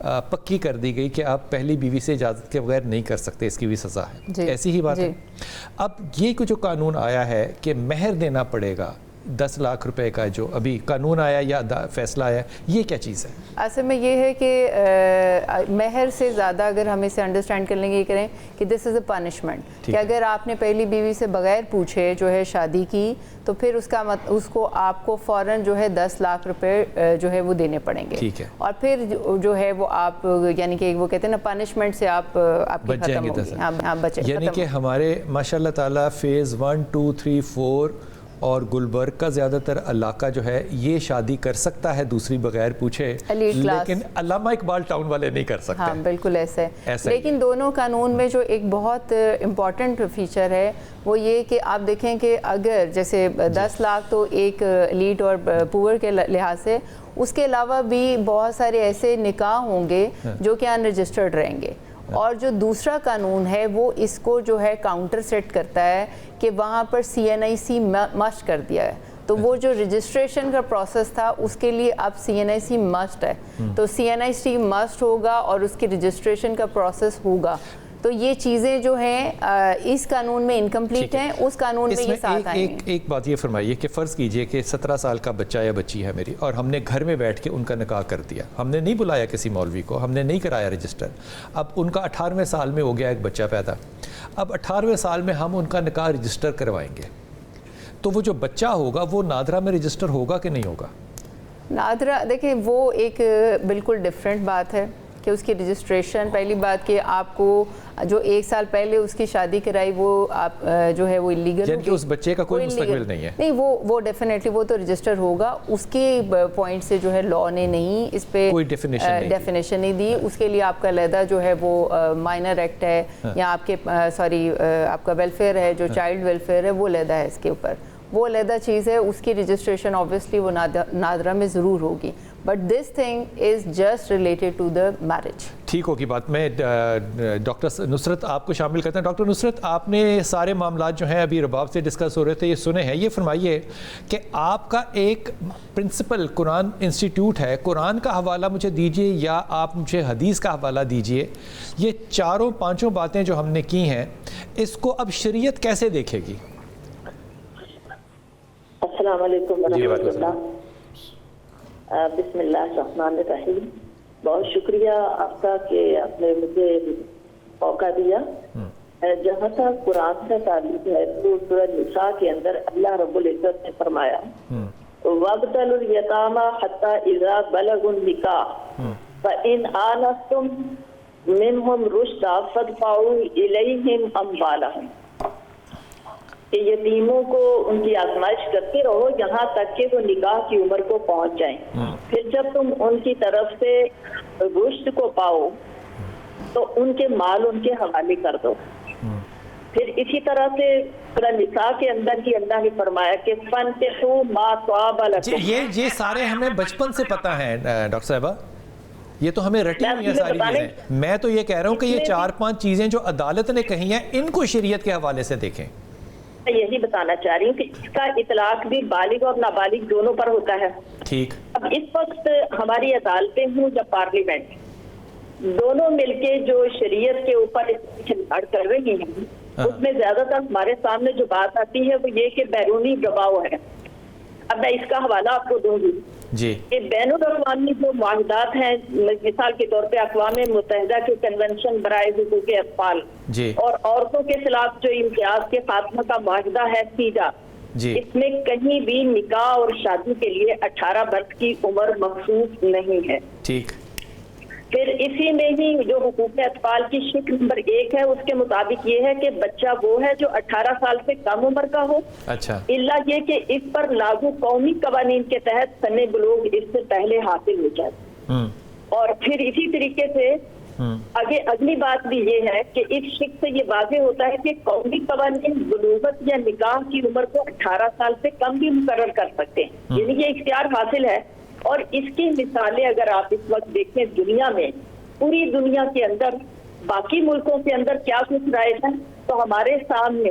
پکی کر دی گئی کہ آپ پہلی بیوی سے اجازت کے بغیر نہیں کر سکتے, اس کی بھی سزا ہے. ایسی ہی بات ہے. اب یہ جو قانون آیا ہے کہ مہر دینا پڑے گا 10 لاکھ روپے کا, جو ابھی قانون آیا یا فیصلہ آیا, یہ کیا چیز ہے؟ اصل میں یہ ہے کہ مہر سے زیادہ اگر ہم اسے انڈرسٹینڈ کر لیں گے, یہ کریں کہ دس از اے پنشمنٹ, کہ اگر آپ نے پہلی بیوی سے بغیر پوچھے جو ہے شادی کی تو پھر اس کو آپ کو فوراً جو ہے 10 لاکھ روپے جو ہے وہ دینے پڑیں گے, اور پھر جو ہے وہ آپ یعنی کہ وہ کہتے ہیں نا پنشمنٹ سے آپ کی ختم ہوگی. یعنی کہ ہمارے ماشاء اللہ تعالیٰ فیز 1 2 3 4 اور گلبرگ کا زیادہ تر علاقہ جو ہے یہ شادی کر سکتا ہے دوسری بغیر پوچھے, لیکن علامہ اقبال ٹاؤن والے نہیں کر سکتے. ہاں بالکل ایسا ہے. لیکن دونوں قانون میں جو ایک بہت امپورٹنٹ فیچر ہے وہ یہ کہ آپ دیکھیں کہ اگر جیسے 10 لاکھ تو ایک لیڈ اور پور کے لحاظ سے, اس کے علاوہ بھی بہت سارے ایسے نکاح ہوں گے جو کہ ان رجسٹرڈ رہیں گے, اور جو دوسرا قانون ہے وہ اس کو جو ہے کاؤنٹر سیٹ کرتا ہے کہ وہاں پر CNIC مسٹ کر دیا ہے. تو وہ جو رجسٹریشن کا پروسیس تھا اس کے لیے اب CNIC مسٹ ہے, تو CNIC مسٹ ہوگا اور اس کی رجسٹریشن کا پروسیس ہوگا. تو یہ چیزیں جو ہیں اس قانون میں انکمپلیٹ ہیں, اس قانون میں یہ ساتھ آئیں گے. ایک بات یہ فرمائیے کہ فرض کیجئے کہ 17 سال کا بچہ یا بچی ہے میری, اور ہم نے گھر میں بیٹھ کے ان کا نکاح کر دیا, ہم نے نہیں بلایا کسی مولوی کو, ہم نے نہیں کرایا رجسٹر. اب ان کا 18ویں سال میں ہو گیا ایک بچہ پیدا, اب 18ویں سال میں ہم ان کا نکاح رجسٹر کروائیں گے, تو وہ جو بچہ ہوگا وہ نادرہ میں رجسٹر ہوگا کہ نہیں ہوگا؟ نادرہ دیکھیں وہ ایک بالکل ڈیفرنٹ بات ہے کہ اس کی رجسٹریشن, پہلی بات کہ آپ کو جو 1 سال پہلے اس کی شادی کرائی وہ آپ جو ہے وہ اللیگل, یعنی کہ اس بچے کا کوئی مستقبل نہیں ہے. نہیں وہ ڈیفینیٹلی وہ تو رجسٹر ہوگا, اس کے پوائنٹ سے جو ہے لاء نے نہیں اس پہ کوئی ڈیفینیشن نہیں دی. اس کے لیے آپ کا علیحدہ جو ہے وہ مائنر ایکٹ ہے, یا آپ کے آپ کا ویلفیئر ہے, جو چائلڈ ویلفیئر ہے وہ علیحدہ ہے, اس کے اوپر وہ علیحدہ چیز ہے. اس کی رجسٹریشن آبویسلی وہ نادرہ میں ضرور ہوگی, but this thing is just related to the marriage. ٹھیک ہوگی بات. میں ڈاکٹر نصرت آپ کو شامل کرتے ہیں. ڈاکٹر نصرت, آپ نے سارے معاملات جو ہیں ابھی رباب سے ڈسکس ہو رہے تھے یہ سنے ہیں, یہ فرمائیے کہ آپ کا ایک پرنسپل قرآن انسٹیٹیوٹ ہے, قرآن کا حوالہ مجھے دیجئے یا آپ مجھے حدیث کا حوالہ دیجئے. یہ 4-5 باتیں جو ہم نے کی ہیں اس کو اب شریعت کیسے دیکھے گی؟ السلام علیکم ورحمۃ اللہ. بسم اللہ الرحمن الرحیم. بہت شکریہ آپ کا کہ آپ نے مجھے موقع دیا. جہاں تک قرآن سے تعلق ہے تو سورہ نساء کے اندر اللہ رب العزت نے فرمایا وَابْتَلُوا الْيَتَامَى حَتَّى إِذَا بَلَغُوا النِّكَاحَ فَإِنْ آنَسْتُم مِّنْهُمْ رُشْدًا فَادْفَعُوا إِلَيْهِمْ أَمْوَالَهُمْ. کہ یتیموں کو ان کی آزمائش کرتے رہو یہاں تک کہ وہ نکاح کی عمر کو پہنچ جائیں, پھر جب تم ان کی طرف سے رشد کو پاؤ تو ان کے مال ان کے حوالے کر دو. پھر اسی طرح سے سورہ نساء کے اندر ہی اللہ نے فرمایا کہ فَانْكِحُوا مَا طَابَ لَكُمْ. یہ سارے ہمیں بچپن سے پتہ ہیں ڈاکٹر صاحبہ, یہ تو ہمیں رٹی ہوئی ہیں ساری چیزیں. میں تو یہ کہہ رہا ہوں کہ یہ 4-5 چیزیں جو عدالت نے کہی ہیں ان کو شریعت کے حوالے سے دیکھیں. یہی بتانا چاہ رہی ہوں کہ اس کا اطلاق بھی بالغ اور نابالغ دونوں پر ہوتا ہے. ٹھیک. اب اس وقت ہماری عدالتیں ہوں یا پارلیمنٹ, دونوں مل کے جو شریعت کے اوپر کھلواڑ کر رہی ہیں اس میں زیادہ تر ہمارے سامنے جو بات آتی ہے وہ یہ کہ بیرونی دباؤ ہے. اب میں اس کا حوالہ آپ کو دوں گی جی. کہ بین الاقوامی جو معاہدات ہیں, مثال کے طور پہ اقوام متحدہ کے کنونشن برائے حقوق اطفال جی, اور عورتوں کے خلاف جو امتیاز کے خاتمہ کا معاہدہ ہے سیڈا جی, اس میں کہیں بھی نکاح اور شادی کے لیے 18 برس کی عمر مخصوص نہیں ہے. ٹھیک. پھر اسی میں ہی جو حقوق اطفال کی شق نمبر 1 ہے اس کے مطابق یہ ہے کہ بچہ وہ ہے جو 18 سال سے کم عمر کا ہو, اچھا, الا یہ کہ اس پر لاگو قومی قوانین کے تحت سن بلوغ اس سے پہلے حاصل ہو جائے. اور پھر اسی طریقے سے اگلی بات بھی یہ ہے کہ اس شق سے یہ واضح ہوتا ہے کہ قومی قوانین بلوغت یا نکاح کی عمر کو 18 سال سے کم بھی مقرر کر سکتے ہیں, یعنی یہ اختیار حاصل ہے. اور اس کی مثالیں اگر آپ اس وقت دیکھیں دنیا میں, پوری دنیا کے اندر باقی ملکوں کے اندر کیا کچھ رائج ہے, تو ہمارے سامنے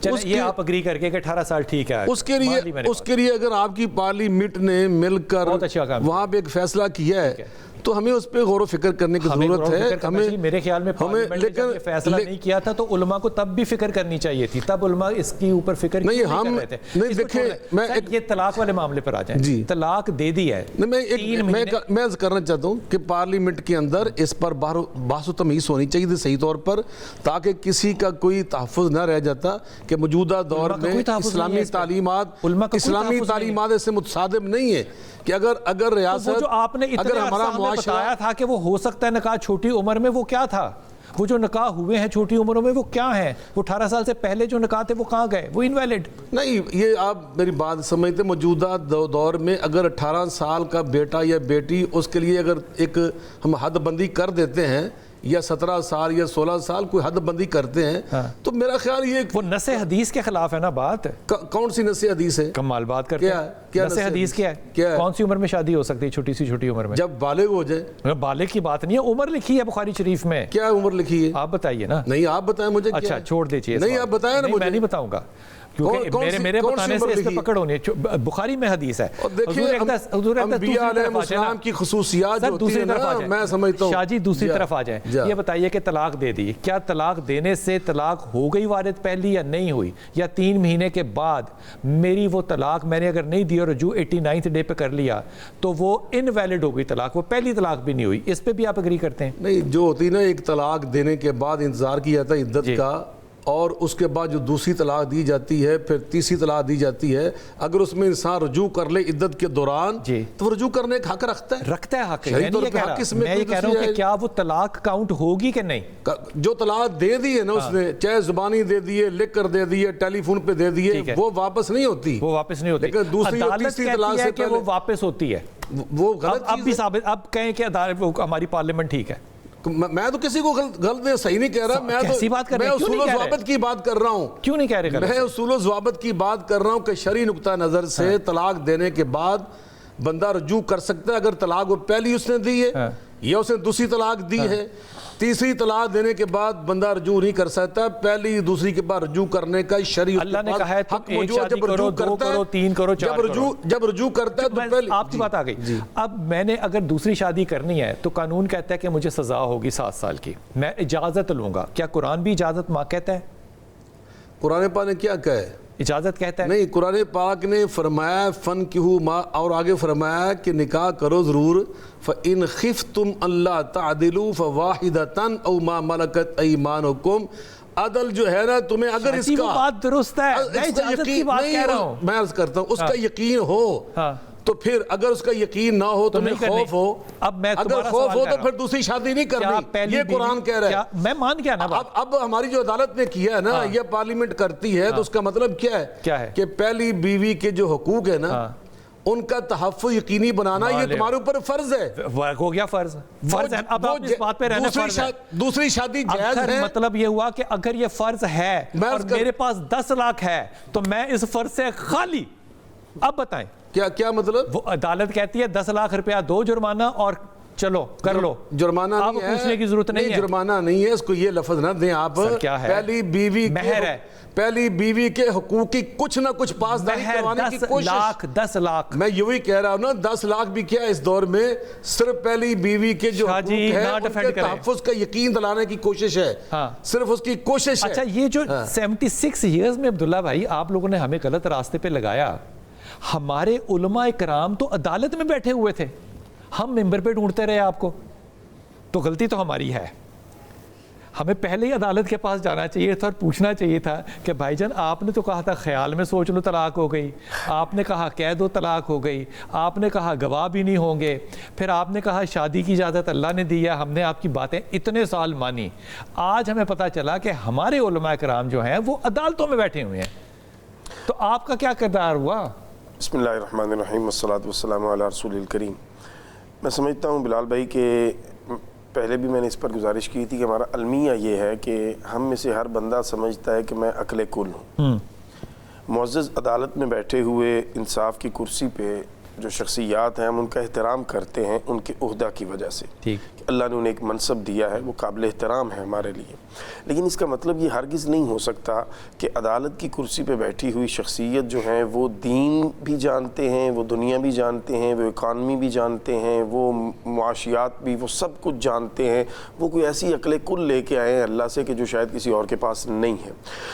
چلیں یہ آپ اگری کر کے کہ 18 سال ٹھیک ہے، اس کے لیے اگر آپ کی پارلیمنٹ نے مل کر وہاں پہ ایک فیصلہ کیا ہے تو ہمیں اس پہ غور و فکر کرنے کی ضرورت ہے. ہمیں میرے خیال میں پارلیمنٹ نے جب یہ فیصلہ نہیں کیا تھا تو علماء کو تب بھی فکر کرنی چاہیے تھی، تب علماء اس کی اوپر فکر نہیں کر رہے تھے. نہیں دیکھیں یہ طلاق والے معاملے پر آ جائیں. طلاق دے دی ہے، میں عرض کرنا چاہتا ہوں کہ پارلیمنٹ کے اندر اس پر بحث و تمیز ہونی چاہیے تھی صحیح طور پر، تاکہ کسی کا کوئی تحفظ نہ رہ جاتا کہ موجودہ دور میں اسلامی تعلیمات اس سے متصادم نہیں ہے کہ اگر ریاست جو آپ نے اگر ہمارا بتایا تھا کہ وہ ہو سکتا ہے نکاح چھوٹی عمر میں، وہ کیا تھا؟ وہ جو نکاح ہوئے ہیں چھوٹی عمروں میں وہ کیا ہیں؟ وہ 18 سال سے پہلے جو نکاح تھے وہ کہاں گئے؟ وہ انویلڈ نہیں. یہ آپ میری بات سمجھتے، موجودہ دور میں اگر 18 سال کا بیٹا یا بیٹی، اس کے لیے اگر ایک ہم حد بندی کر دیتے ہیں یا 17 سال یا 16 سال کوئی حد بندی کرتے ہیں تو میرا خیال یہ وہ نص حدیث کے خلاف ہے نا بات. کون سی نص حدیث ہے؟ کمال بات کرتے ہیں. نص حدیث کیا ہے؟ کون سی عمر میں شادی ہو سکتی ہے چھوٹی عمر میں؟ جب بالغ ہو جائے. بالغ کی بات نہیں ہے، عمر لکھی ہے بخاری شریف میں. کیا عمر لکھی ہے؟ آپ بتائیے نا. نہیں آپ بتائیں مجھے. اچھا چھوڑ دیجیے. نہیں آپ بتائیں نا مجھے. میں نہیں بتاؤں گا کیونکہ میرے بتانے سے اس پہ پکڑ ہونی ہے. بخاری میں حدیث ہے. حضور انبیاء علیہ السلام کی خصوصیات جو ہوتی ہیں نا، میں سمجھتا ہوں. شاہ جی دوسری طرف آ جائیں. یہ بتائیے کہ طلاق دے دی، کیا طلاق دینے سے طلاق ہو گئی وارد پہلی یا نہیں ہوئی؟ یا 3 مہینے کے بعد میری وہ طلاق میں نے اگر نہیں دی اور رجوع 89 ڈے پہ کر لیا تو وہ انویلڈ ہو گئی طلاق، وہ پہلی طلاق بھی نہیں ہوئی؟ اس پہ بھی آپ اگری کرتے ہیں؟ نہیں، جو ہوتی نا ایک طلاق دینے کے بعد انتظار کیا جاتا ہے عدت کا، اور اس کے بعد جو دوسری طلاق دی جاتی ہے، پھر تیسری طلاق دی جاتی ہے، اگر اس میں انسان رجوع کر لے عدت کے دوران تو وہ رجوع کرنے کا حق رکھتا ہے. حق. میں یہ کہہ رہا ہوں کہ کیا وہ طلاق کاؤنٹ ہوگی کہ نہیں؟ جو طلاق دے دی ہے نا اس نے، چاہے زبانی دے دیے، لکھ کر دے دیے، ٹیلی فون پہ دے دیے، وہ واپس نہیں ہوتی. لیکن دوسری اور تیسری طلاق سے پہلے وہ واپس ہوتی ہے. وہ غلط اب بھی ثابت، اب کہیں کہ ہماری پارلیمنٹ ٹھیک ہے. میں تو کسی کو غلط صحیح نہیں کہہ رہا. میں اصول و ضوابط کی بات کر رہا ہوں. کیوں نہیں کہہ رہے؟ میں اصول و ضوابط کی بات کر رہا ہوں کہ شرعی نقطہ نظر سے طلاق دینے کے بعد بندہ رجوع کر سکتا ہے. اگر طلاق وہ پہلی اس نے دی ہے یا اس نے دوسری طلاق دی ہے، تیسری طلاق دینے کے بعد بندہ رجوع نہیں کر سکتا. پہلی دوسری کے بعد رجوع کرنے کا شرعی اللہ نے کہا ہے تم ایک شادی کرو، 2 کرو، 3 کرو، 4 کرو. جب رجوع کرتا ہے تو پہلے آپ کی بات آ گئی. اب میں نے اگر دوسری شادی کرنی ہے تو قانون کہتا ہے کہ مجھے سزا ہوگی 7 سال کی، میں اجازت لوں گا. کیا قرآن بھی اجازت ماں کہتا ہے؟ قرآن پاک نے کیا کہا ہے؟ اجازت کہتا ہے؟ نہیں، قرآن پاک نے فرمایا فَانْكِحُوا مَا، اور آگے فرمایا کہ نکاح کرو ضرور. فَإِنْ خِفْتُمْ أَلَّا تَعْدِلُوا فَوَاحِدَةً أَوْ مَا مَلَكَتْ أَيْمَانُكُمْ. عدل جو ہے نا تمہیں اگر اس کا بات درست ہے، میں اجازت کی بات کہہ رہا ہوں. میں عرض کرتا ہوں اس کا یقین ہو تو پھر، اگر اس کا یقین نہ ہو تو خوف ہو. اگر خوف ہو تو پھر دوسری شادی نہیں کرنی. یہ قرآن کہہ رہا ہے. میں مان گیا نا. اب ہماری جو عدالت نے کیا ہے نا، یہ پارلیمنٹ کرتی ہے تو اس کا مطلب کیا ہے کہ پہلی بیوی کے جو حقوق ہے نا ان کا تحفظ یقینی بنانا یہ تمہارے اوپر فرض ہے. ہو گیا فرض ہے. اب آپ اس بات پہ رہنا فرض ہے. دوسری شادی جائز ہے. مطلب یہ ہوا کہ اگر یہ فرض ہے اور میرے پاس 10 لاکھ ہے تو میں اس فرض سے خالی. اب بتائیں کیا مطلب؟ وہ عدالت کہتی ہے 10 لاکھ روپیہ دو جرمانہ اور چلو کر لو. جرمانہ نہیں ہے، پوچھنے کی ضرورت نہیں ہے. جرمانہ نہیں ہے، اس کو یہ لفظ نہ دیں آپ. پہلی بیوی مہر ہے، پہلی بیوی کے حقوق کی کچھ نہ کچھ پاسداری کروانے کی کوشش. 10 لاکھ میں یوں ہی کہہ رہا ہوں نا. 10 لاکھ بھی کیا اس دور میں صرف پہلی بیوی کے جو حقوق ہے ان کے تحفظ کا یقین دلانے کی کوشش ہے. صرف اس کی کوشش ہے. اچھا یہ جو 76 ایئرز میں عبداللہ بھائی آپ لوگوں نے ہمیں غلط راستے پہ لگایا. ہمارے علماء کرام تو عدالت میں بیٹھے ہوئے تھے، ہم ممبر پہ ڈھونڈتے رہے آپ کو. تو غلطی تو ہماری ہے. ہمیں پہلے ہی عدالت کے پاس جانا چاہیے تھا اور پوچھنا چاہیے تھا کہ بھائی جان آپ نے تو کہا تھا خیال میں سوچ لو طلاق ہو گئی، آپ نے کہا کہہ دو طلاق ہو گئی، آپ نے کہا گواہ بھی نہیں ہوں گے، پھر آپ نے کہا شادی کی اجازت اللہ نے دی ہے، ہم نے آپ کی باتیں اتنے سال مانی. آج ہمیں پتہ چلا کہ ہمارے علماء کرام جو ہیں وہ عدالتوں میں بیٹھے ہوئے ہیں. تو آپ کا کیا کردار ہوا؟ بسم اللہ الرحمن الرحیم والصلاة والسلام علی رسول الکریم. میں سمجھتا ہوں بلال بھائی کہ پہلے بھی میں نے اس پر گزارش کی تھی کہ ہمارا المیہ یہ ہے کہ ہم میں سے ہر بندہ سمجھتا ہے کہ میں عقل کل ہوں. معزز عدالت میں بیٹھے ہوئے انصاف کی کرسی پہ جو شخصیات ہیں ہم ان کا احترام کرتے ہیں ان کے عہدہ کی وجہ سے، ٹھیک، اللہ نے انہیں ایک منصب دیا ہے، وہ قابل احترام ہے ہمارے لیے، لیکن اس کا مطلب یہ ہرگز نہیں ہو سکتا کہ عدالت کی کرسی پہ بیٹھی ہوئی شخصیت جو ہیں وہ دین بھی جانتے ہیں، وہ دنیا بھی جانتے ہیں، وہ اکانومی بھی جانتے ہیں، وہ معاشیات بھی، وہ سب کچھ جانتے ہیں، وہ کوئی ایسی عقل کل لے کے آئے ہیں اللہ سے کہ جو شاید کسی اور کے پاس نہیں ہے۔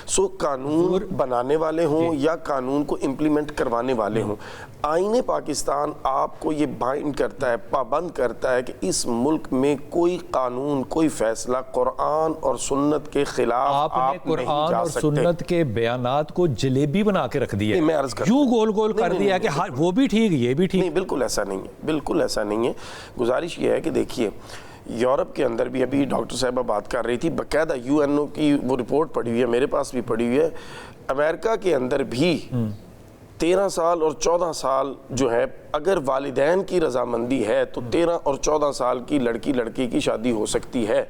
سو قانون بنانے والے ہوں یا قانون کو امپلیمنٹ کروانے والے ہوں، آئین پاکستان آپ کو یہ بائنڈ کرتا ہے، پابند کرتا ہے کہ اس ملک میں کوئی قانون، کوئی فیصلہ قرآن اور سنت کے خلاف آپ نے نہیں قرآن جا اور سکتے۔ سنت کے بیانات کو جلیبی بنا کے رکھ دیا نہیں، میں ہے، عرض کرتا یوں گول گول کر دیا کہ وہ بھی ٹھیک یہ بھی ٹھیک۔ نہیں، بالکل ایسا نہیں ہے، بالکل ایسا نہیں ہے۔ گزارش یہ ہے کہ دیکھیے یورپ کے اندر بھی، ابھی ڈاکٹر صاحبہ بات کر رہی تھی، باقاعدہ UN کی وہ رپورٹ پڑھی ہوئی ہے، میرے پاس بھی پڑھی ہوئی ہے، امریکہ کے اندر بھی 13 سال اور 14 سال جو ہے اگر والدین کی رضامندی ہے تو 13 اور 14 سال کی لڑکی کی شادی ہو سکتی ہے۔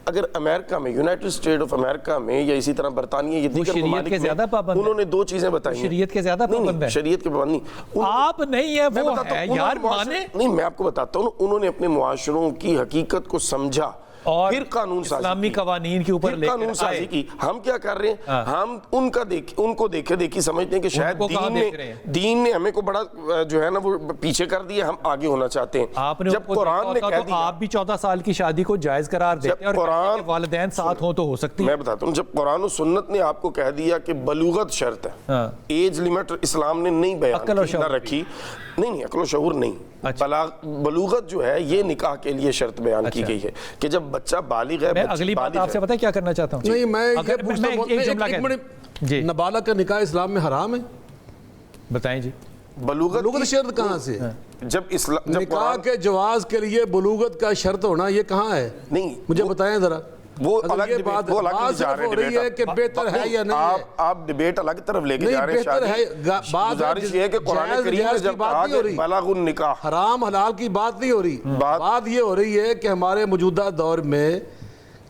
اگر امریکہ میں، یونائٹڈ اسٹیٹ آف امریکہ میں یا اسی طرح برطانیہ، یہ دیگر شریعت کے زیادہ پابند انہوں نے 2 چیزیں بتائی ہیں۔ شریعت کے زیادہ پابند ہے، شریعت کے پابند نہیں، آپ نہیں ہے وہ ہے یار، مانے نہیں، میں آپ کو بتاتا ہوں، انہوں نے اپنے معاشروں کی حقیقت کو سمجھا اور پھر قانون سازی اسلامی کی، قوانین کے اوپر پھر لے کر قانون سازی آئے۔ کی۔ ہم کیا کر رہے ہیں؟ ہم ان کو دیکھے دیکھی سمجھتے ہیں کہ شاید دین نے ہمیں کو بڑا جو ہے نا وہ پیچھے کر دیا، ہم آگے ہونا چاہتے ہیں۔ آپ نے جب قرآن نے کہہ دیا، آپ بھی 14 سال کی شادی کو جائز قرار دیتے ہیں اور والدین ساتھ ہوں تو ہو سکتی ہے۔ میں بتاتا ہوں، جب قرآن و سنت نے آپ کو کہہ دیا کہ بلوغت شرط ہے، ایج لیمٹ اسلام نے نہیں بیان نہ رکھی، نہیں عقل و شعور نہیں، بلوغت جو ہے یہ نکاح کے لیے شرط بیان کی گئی ہے کہ جب بچہ بالغ ہے۔ میں اگلی بات آپ سے پتہ ہے کیا کرنا چاہتا ہوں؟ نہیں، میں ایک منٹ، نابالغ کا نکاح اسلام میں حرام ہے؟ بتائیں جی، بلوغت شرط کہاں سے؟ جب نکاح کے جواز کے لیے بلوغت کا شرط ہونا یہ کہاں ہے؟ نہیں، مجھے بتائیں ذرا۔ وہ الگ بات جا رہی ہے کہ بہتر ہے یا نہیں ہے، آپ ڈیبیٹ الگ طرف لے کے جا رہے ہیں۔ بہتر ہے، گزارش یہ ہے کہ قرآن کریم میں جب کہا کہ بلغ النکاح، حرام حلال کی بات نہیں ہو رہی، بات یہ ہو رہی ہے کہ ہمارے موجودہ دور میں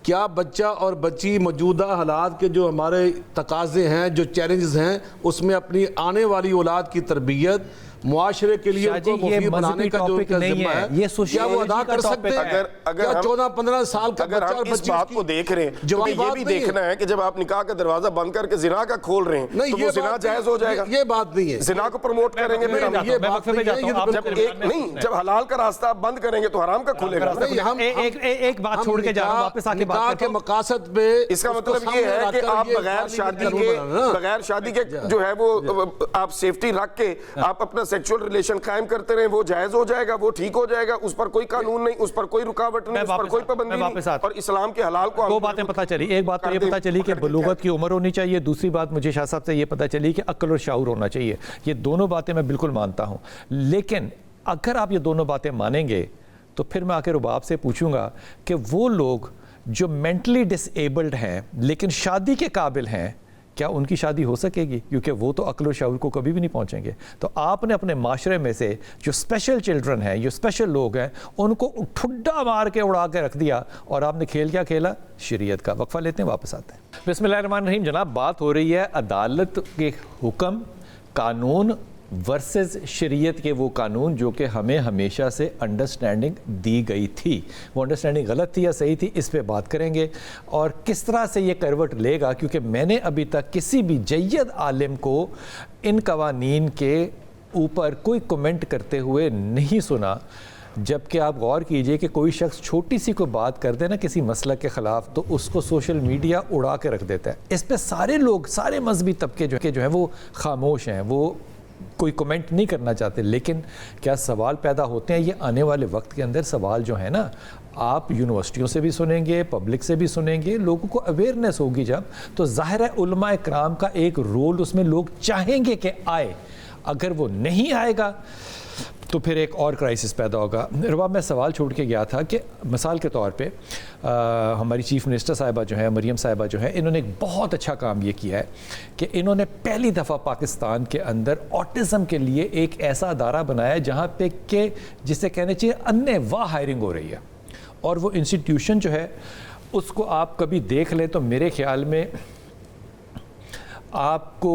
کیا بچہ اور بچی موجودہ حالات کے جو ہمارے تقاضے ہیں، جو چیلنجز ہیں، اس میں اپنی آنے والی اولاد کی تربیت معاشرے کے لیے ان کو مفید بنانے کا جو ذمہ ہے، کیا وہ ادا کر سکتے ہیں؟ کیا 14-15 سال کا اگر ہم اس بات کو دیکھ رہے ہیں تو یہ بھی دیکھنا ہے کہ جب آپ نکاح کا دروازہ بند کر کے زنا کا کھول رہے ہیں تو وہ زنا جائز ہو جائے گا؟ یہ بات نہیں ہے، زنا کو پروموٹ کریں گے پھر ہم، یہ بات نہیں ہے، جب حلال کا راستہ آپ بند کریں گے تو حرام کا کھلے گا۔ ایک بات چھوڑ کے جا رہا ہوں، واپس آ کے بات نکاح کے مقاصد پہ اس کا مطلب یہ ہے کہ آپ بغیر شادی کے جو ہے وہ آپ سیفٹی رکھ کے آپ اپنا سیکچول ریلیشن قائم کرتے رہیں، وہ جائز ہو جائے گا، وہ ٹھیک ہو جائے گا، اس پر کوئی قانون نہیں، اس پر کوئی رکاوٹ نہیں، اس پر کوئی پابندی نہیں، اور اسلام کے حلال کو 2 باتیں پتہ چلی۔ ایک بات تو یہ پتہ چلی کہ بلوغت کی عمر ہونی چاہیے، دوسری بات مجھے شاہ صاحب سے یہ پتہ چلی کہ عقل اور شعور ہونا چاہیے۔ یہ دونوں باتیں میں بالکل مانتا ہوں، لیکن اگر آپ یہ دونوں باتیں مانیں گے تو پھر میں آ کے رباب سے پوچھوں گا کہ وہ لوگ جو مینٹلی ڈس ایبلڈ ہیں لیکن شادی کے قابل ہیں، کیا ان کی شادی ہو سکے گی؟ کیونکہ وہ تو عقل و شعور کو کبھی بھی نہیں پہنچیں گے۔ تو آپ نے اپنے معاشرے میں سے جو اسپیشل چلڈرن ہیں، جو اسپیشل لوگ ہیں، ان کو ٹھڈا مار کے اڑا کے رکھ دیا، اور آپ نے کھیل کیا کھیلا؟ شریعت کا۔ وقفہ لیتے ہیں، واپس آتے ہیں۔ بسم اللہ الرحمن الرحیم۔ جناب، بات ہو رہی ہے عدالت کے حکم، قانون ورسز شریعت کے وہ قانون جو کہ ہمیں ہمیشہ سے انڈرسٹینڈنگ دی گئی تھی۔ وہ انڈرسٹینڈنگ غلط تھی یا صحیح تھی، اس پہ بات کریں گے، اور کس طرح سے یہ کروٹ لے گا، کیونکہ میں نے ابھی تک کسی بھی جید عالم کو ان قوانین کے اوپر کوئی کمنٹ کرتے ہوئے نہیں سنا۔ جبکہ آپ غور کیجئے کہ کوئی شخص چھوٹی سی کوئی بات کر دے نا کسی مسلک کے خلاف تو اس کو سوشل میڈیا اڑا کے رکھ دیتا ہے۔ اس پہ سارے لوگ، سارے مذہبی طبقے جو ہیں وہ خاموش ہیں، وہ کوئی کومنٹ نہیں کرنا چاہتے۔ لیکن کیا سوال پیدا ہوتے ہیں؟ یہ آنے والے وقت کے اندر سوال جو ہے نا، آپ یونیورسٹیوں سے بھی سنیں گے، پبلک سے بھی سنیں گے، لوگوں کو اویئرنیس ہوگی جب، تو ظاہر ہے علماء کرام کا ایک رول اس میں لوگ چاہیں گے کہ آئے۔ اگر وہ نہیں آئے گا تو پھر ایک اور کرائسس پیدا ہوگا۔ رباب، میں سوال چھوڑ کے گیا تھا کہ مثال کے طور پہ ہماری چیف منسٹر صاحبہ جو ہیں، مریم صاحبہ جو ہیں، انہوں نے ایک بہت اچھا کام یہ کیا ہے کہ انہوں نے پہلی دفعہ پاکستان کے اندر آٹزم کے لیے ایک ایسا ادارہ بنایا ہے جہاں پہ کہ جسے کہنے چاہیے انّے واہ ہائرنگ ہو رہی ہے، اور وہ انسٹیٹیوشن جو ہے اس کو آپ کبھی دیکھ لیں تو میرے خیال میں آپ کو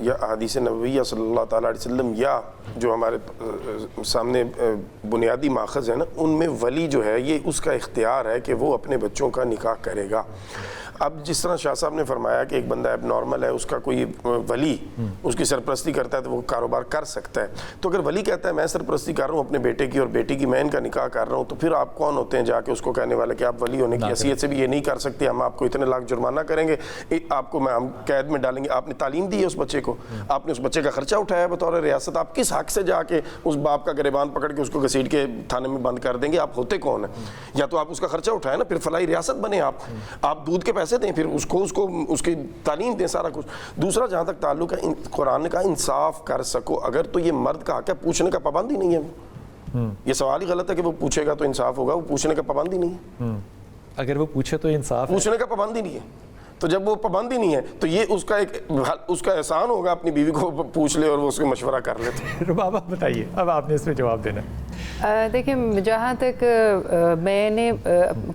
یا احادیث نبویہ صلی اللہ تعالیٰ علیہ وسلم یا جو ہمارے سامنے بنیادی ماخذ ہیں نا، ان میں ولی جو ہے یہ اس کا اختیار ہے کہ وہ اپنے بچوں کا نکاح کرے گا. اب جس طرح شاہ صاحب نے فرمایا کہ ایک بندہ ایب نارمل ہے، اس کا کوئی ولی اس کی سرپرستی کرتا ہے تو وہ کاروبار کر سکتا ہے. تو اگر ولی کہتا ہے میں سرپرستی کر رہا ہوں اپنے بیٹے کی اور بیٹی کی، میں ان کا نکاح کر رہا ہوں، تو پھر آپ کون ہوتے ہیں جا کے اس کو کہنے والے کہ آپ ولی ہونے کی حیثیت سے بھی یہ نہیں کر سکتے، ہم آپ کو اتنے لاکھ جرمانہ کریں گے، آپ کو ہم قید میں ڈالیں گے. آپ نے تعلیم دی ہے اس بچے کو، آپ نے اس بچے کا خرچہ اٹھایا بطور ریاست، آپ کس حق سے جا کے اس باپ کا گریبان پکڑ کے اس کو گھسیٹ کے تھانے میں بند کر دیں گے؟ آپ ہوتے کون ہیں؟ یا تو آپ اس کا خرچہ اٹھائیں نا، پھر فلاحی ریاست بنے، آپ دودھ کے پیسے دیں، پھر اس کو اس کی تعلیم دیں، سارا کچھ. دوسرا جہاں تک تعلق ہے قرآن کا انصاف کر سکو، اگر تو یہ مرد کا حق ہے، پوچھنے کا پابند ہی نہیں ہے. وہ یہ سوال ہی غلط ہے کہ وہ پوچھے گا تو انصاف ہوگا، وہ پوچھنے کا پابند ہی نہیں ہے. اگر وہ پوچھے تو انصاف ہے. پوچھنے کا پابند ہی نہیں ہے. تو جب وہ پابند ہی نہیں ہے تو یہ اس کا احسان ہوگا، اپنی بیوی کو پوچھ لے اور وہ اس کو مشورہ کر لے. ربابہ بتائیے، اب آپ نے اس میں جواب دینا. دیکھیں جہاں تک میں نے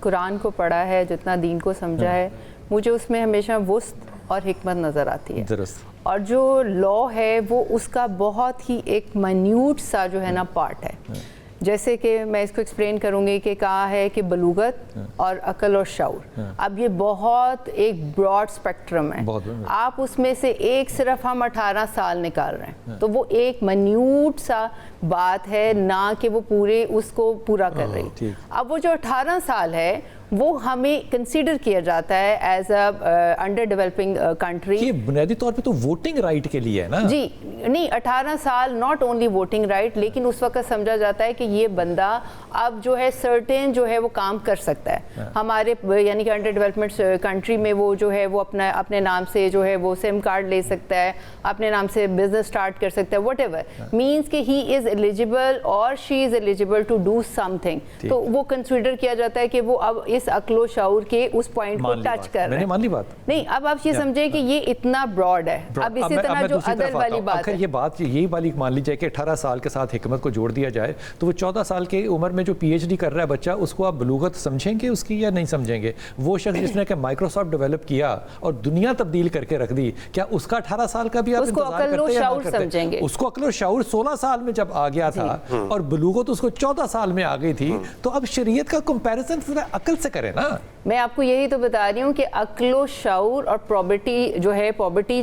قرآن کو پڑھا ہے، جتنا دین کو سمجھا ہے، مجھے اس میں ہمیشہ وسط اور حکمت نظر آتی ہے. درست. اور جو لا ہے وہ اس کا بہت ہی ایک منیوٹ سا جو ہے نا پارٹ ہے. جیسے کہ میں اس کو ایکسپلین کروں گی کہ کہا ہے کہ بلوغت اور عقل اور شعور، اب یہ بہت ایک براڈ اسپیکٹرم ہے. آپ اس میں سے ایک صرف ہم 18 سال نکال رہے ہیں، تو وہ ایک منیوٹ سا بات ہے، نہ کہ وہ پورے اس کو پورا کر رہی. اب وہ جو 18 سال ہے وہ ہمیں کنسیڈر کیا جاتا ہے as a under developing country. یہ بنیادی طور پہ تو ووٹنگ رائٹ کے لیے ہے نا؟ جی نہیں، 18 سال ناٹ اونلی ووٹنگ رائٹ، لیکن اس وقت سمجھا جاتا ہے کہ یہ بندہ اب جو ہے سرٹین جو ہے وہ کام کر سکتا ہے. ہمارے یعنی کہ انڈر ڈیولپمنٹ کنٹری میں وہ جو ہے وہ اپنے نام سے جو ہے وہ سم کارڈ لے سکتا ہے، اپنے نام سے بزنس سٹارٹ کر سکتا ہے، واٹ ایور مینس کہ ہی از ایلیجیبل اور she is eligible to do something. تو وہ کنسیڈر کیا جاتا ہے کہ وہ اب اس عقل و شعور کے اس پوائنٹ کو ٹچ کر رہے ہیں. مان لی بات نہیں، اب آپ یہ سمجھیں کہ یہ اتنا براڈ ہے. اب اسی طرح جو عدل والی بات ہے، یہ بات یہی والی مان لی جائے کہ 18 سال کے ساتھ حکمت کو جوڑ دیا جائے تو وہ 14 سال کی عمر میں جو پی ایچ ڈی کر رہا ہے بچہ، اس کو آپ بلوغت سمجھیں گے اس کی یا نہیں سمجھیں گے؟ وہ شخص جس نے کہ مائکروسافٹ ڈیولپ کیا اور دنیا تبدیل کر کے رکھ دی، کیا اس کا 18 سال کا بھی آپ انتظار کرتے ہیں یا نہ کرتے؟ اس کو عقل و شعور 16 سال میں جب آ گیا تھا اور بلوغت اس کو 14 سال میں آ گئی تھی، تو اب شریعت کا کمپیریزن عقل سے کرے نا. میں آپ کو یہی تو بتا رہی ہوں کہ عقل و شعور اور پراپرٹی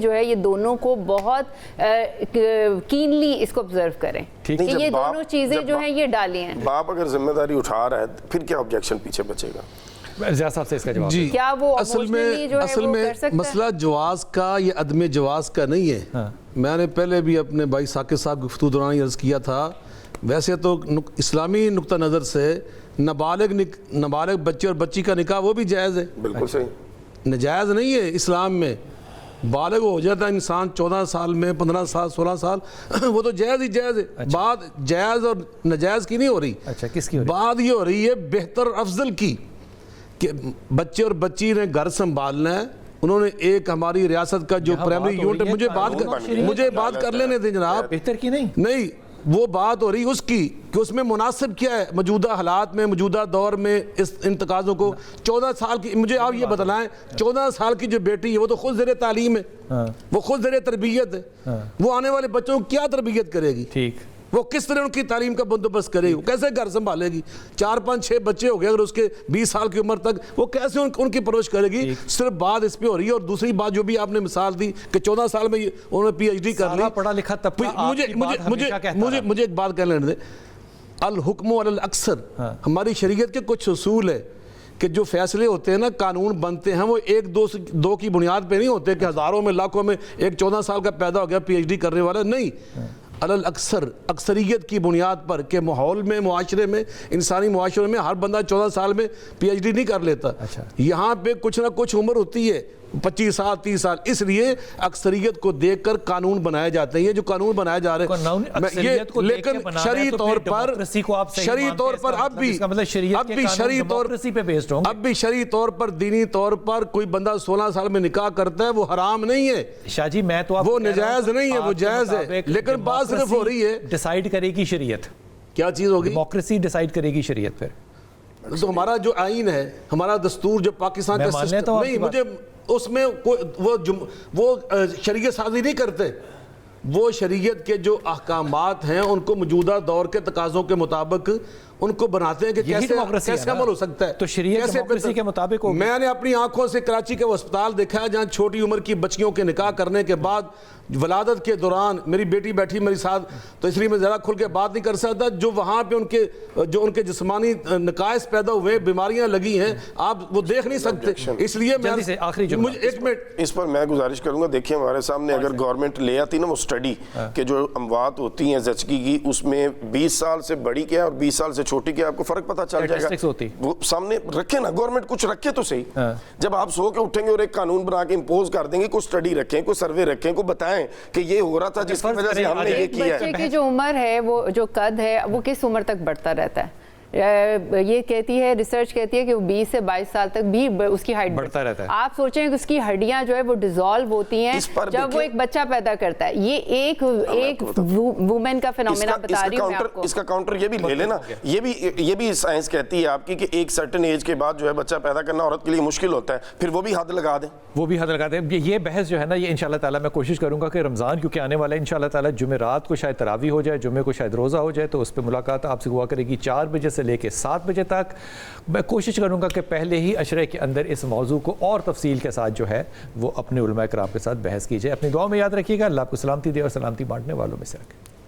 جو ہے یہ دونوں کو بہت کینلی اس کو آبزرو کریں کہ یہ دونوں چیزیں جو ہیں یہ ڈالی ہیں. باپ اگر ذمہ داری اٹھا رہا ہے پھر کیا آبجیکشن پیچھے بچے گا؟ زیاد صاحب سے اس کا جواب جی. کیا وہ اصل میں مسئلہ جواز کا یا عدم جواز کا نہیں ہے. میں نے پہلے بھی اپنے بھائی ثاقب صاحب گفتگو دوران عرض کیا تھا، ویسے تو اسلامی نقطہ نظر سے نابالغ بچے اور بچی کا نکاح وہ بھی جائز ہے. بالکل صحیح. نجائز نہیں ہے اسلام میں. بالغ ہو جاتا ہے انسان 14 سال میں، 15 سال، 16 سال، وہ تو جائز ہی جائز ہے. بات جائز اور نجائز کی نہیں ہو رہی. اچھا، کس کی ہو رہی؟ بات یہ ہو رہی ہے بہتر افضل کی، کہ بچے اور بچی نے گھر سنبھالنا ہے. انہوں نے ایک ہماری ریاست کا جو پرائمری یونٹ، مجھے بات کر لینے دیں جناب. بہتر کی نہیں، وہ بات ہو رہی اس کی کہ اس میں مناسب کیا ہے موجودہ حالات میں، موجودہ دور میں اس ان تقاضوں کو. 14 سال کی، مجھے آپ یہ بتلائیں، 14 سال کی جو بیٹی ہے وہ تو خود زیر تعلیم ہے، وہ خود زیر تربیت ہے. وہ آنے والے بچوں کو کیا تربیت کرے گی؟ ٹھیک. وہ کس طرح ان کی تعلیم کا بندوبست کرے گی؟ وہ کیسے گھر سنبھالے گی؟ 4 5 6 بچے ہو گئے اگر اس کے 20 سال کی عمر تک، وہ کیسے ان کی پرورش کرے گی؟ صرف بات اس پہ ہو رہی ہے. اور دوسری بات جو بھی آپ نے مثال دی کہ 14 سال میں انہوں نے پی ایچ ڈی کر لی. پڑھا لکھا طبقہ مجھے ایک بات کہہ لینے دیں. الحکم علی الاکثر، ہماری شریعت کے کچھ اصول ہے کہ جو فیصلے ہوتے ہیں نا، قانون بنتے ہیں، وہ ایک دو کی بنیاد پہ نہیں ہوتے کہ ہزاروں میں لاکھوں میں ایک 14 سال کا پیدا ہو گیا پی ایچ ڈی کرنے والا. نہیں، علل اکثر، اکثریت کی بنیاد پر کہ ماحول میں، معاشرے میں، انسانی معاشرے میں ہر بندہ 14 سال میں پی ایچ ڈی نہیں کر لیتا. یہاں پہ کچھ نہ کچھ عمر ہوتی ہے، 25 سال 30 سال. اس لیے اکثریت کو دیکھ کر قانون بنائے جاتے ہیں. یہ جو قانون بنائے جا رہے ہیں، لیکن شرعی طور پر اب بھی شرعی طور پر دینی طور پر کوئی بندہ 16 سال میں نکاح کرتا ہے وہ حرام نہیں ہے. شاہ جی میں تو وہ نجائز نہیں ہے، وہ جائز ہے. لیکن بات صرف ہو رہی ہے ڈیسائیڈ کرے گی شریعت. کیا چیز ہوگی؟ ڈیموکریسی ڈیسائیڈ کرے گی شریعت. پھر تو ہمارا جو آئین ہے، ہمارا دستور جو پاکستان کا سسٹم، نہیں، مجھے اس میں وہ شریعت سازی نہیں کرتے، وہ شریعت کے جو احکامات ہیں ان کو موجودہ دور کے تقاضوں کے مطابق ان کو بناتے ہیں کہ کیسے عمل ہو سکتا ہے، تو شریعت ڈیموکریسی کے مطابق ہوگی۔ میں نے اپنی آنکھوں سے کراچی کے وہ اسپتال دیکھا ہے جہاں چھوٹی عمر کی بچیوں کے نکاح کرنے کے بعد ولادت کے دوران، میری بیٹی بیٹھی میرے ساتھ تو اس لیے میں زیادہ کھل کے بات نہیں کر سکتا، جو وہاں پہ ان کے جسمانی نقائص پیدا ہوئے، بیماریاں لگی ہیں، آپ وہ دیکھ نہیں سکتے۔ اس لیے میں آخری مجھے ایک منٹ اس پر میں گزارش کروں گا، دیکھیں ہمارے سامنے اگر گورنمنٹ لے آتی نا وہ سٹڈی کہ جو اموات ہوتی ہیں زچگی کی، اس میں 20 سال سے بڑی کیا اور 20 سال سے چھوٹی کیا، آپ کو فرق پتہ چل جائے گا۔ وہ سامنے رکھے نا، گورنمنٹ کچھ رکھے تو صحیح۔ جب آپ سو کے اٹھیں گے اور ایک قانون بنا کے امپوز کر دیں گے، کوئی سٹڈی رکھیں، کوئی سروے رکھیں، کوئی بتائیں کہ یہ ہو رہا تھا جس کی وجہ سے ہم نے یہ کیا ہے۔ بچے کی جو عمر ہے، وہ جو قد ہے، وہ کس عمر تک بڑھتا رہتا ہے؟ یہ کہتی ہے، ریسرچ کہتی ہے کہ وہ 20 سے 22 سال تک بھی اس کی ہائٹ بڑھتا رہتا ہے۔ آپ سوچیں کہ اس کی ہڈیاں جو ہے وہ ڈیزالو ہوتی ہیں جب وہ ایک بچہ پیدا کرتا ہے۔ یہ ایک وومن کا فینومینا بتا رہی ہوں میں آپ کو۔ اس کا کاؤنٹر یہ بھی لے لینا، یہ بھی سائنس کہتی ہے آپ کی کہ ایک سرٹن ایج کے بعد جو ہے بچہ پیدا کرنا عورت کے لیے مشکل ہوتا ہے، پھر وہ بھی حد لگا دیں۔ یہ بحث جو ہے نا، یہ انشاءاللہ تعالیٰ میں کوشش کروں گا کہ رمضان کیونکہ آنے والا ہے، انشاءاللہ تعالیٰ جمعرات کو شاید تراویح ہو جائے، جمعے کو شاید روزہ ہو جائے، تو اس پہ ملاقات آپ سے ہوا کرے گی 4 بجے سے لے کے 7 بجے تک۔ میں کوشش کروں گا کہ پہلے ہی عشرے کے اندر اس موضوع کو اور تفصیل کے ساتھ جو ہے وہ اپنے علماء کرام کے ساتھ بحث کی جائے۔ اپنی دعا میں یاد رکھیے گا، اللہ آپ کو سلامتی دے اور سلامتی بانٹنے والوں میں سے رکھے۔